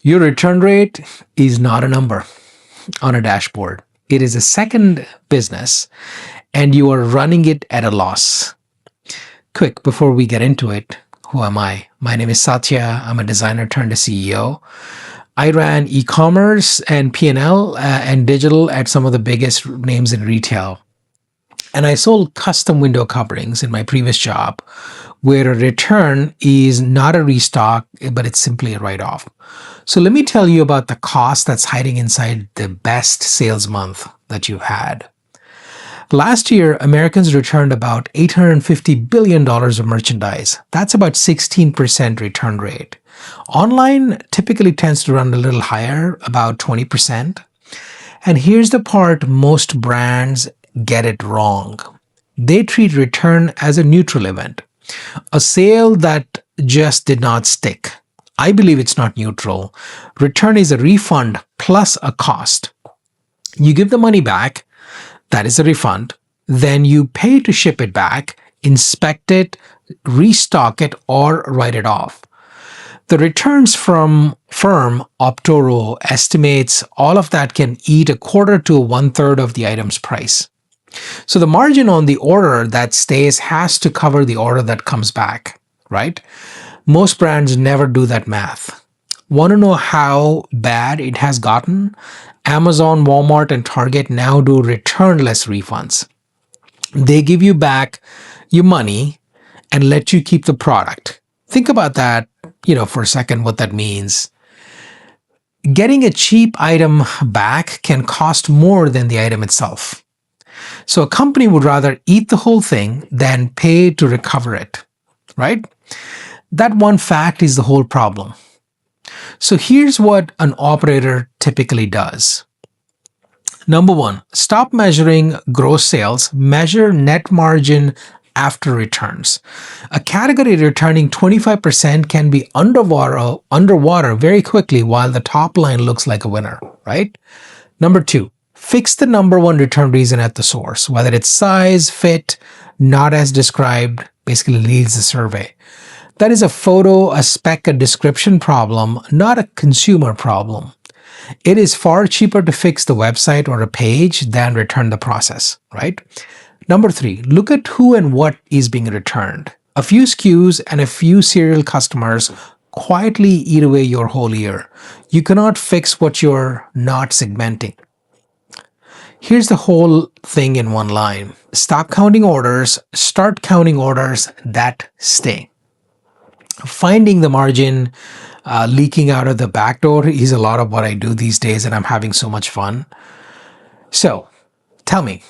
Your return rate is not a number on a dashboard. It is a second business and you are running it at a loss. Quick, before we get into it, who am I? My name is Satya. I'm a designer turned a CEO. I ran e-commerce and P&L and digital at some of the biggest names in retail. And I sold custom window coverings in my previous job, where a return is not a restock, but it's simply a write-off. So let me tell you about the cost that's hiding inside the best sales month that you had. Last year, Americans returned about $850 billion of merchandise. That's about 16% return rate. Online typically tends to run a little higher, about 20%. And here's the part most brands get it wrong. They treat return as a neutral event, a sale that just did not stick. I believe it's not neutral. Return is a refund plus a cost. You give the money back, that is a refund. Then you pay to ship it back, inspect it, restock it, or write it off. The returns from firm Optoro estimates all of that can eat a quarter to 1/3 of the item's price. So the margin on the order that stays has to cover the order that comes back, right? Most brands never do that math. Want to know how bad it has gotten? Amazon, Walmart, and Target now do returnless refunds. They give you back your money and let you keep the product. Think about that, for a second, what that means. Getting a cheap item back can cost more than the item itself. So a company would rather eat the whole thing than pay to recover it, right? That one fact is the whole problem. So here's what an operator typically does. Number one, stop measuring gross sales, measure net margin after returns. A category returning 25% can be underwater very quickly while the top line looks like a winner, right? Number two, fix the number one return reason at the source, whether it's size, fit, not as described, basically leads the survey. That is a photo, a spec, a description problem, not a consumer problem. It is far cheaper to fix the website or a page than return the process, right? Number three, look at who and what is being returned. A few SKUs and a few serial customers quietly eat away your whole year. You cannot fix what you're not segmenting. Here's the whole thing in one line. Stop counting orders, start counting orders that stay. Finding the margin leaking out of the back door is a lot of what I do these days, and I'm having so much fun. So tell me,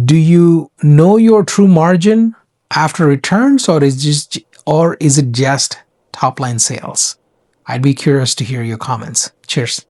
do you know your true margin after returns, or is it just top line sales? I'd be curious to hear your comments. Cheers.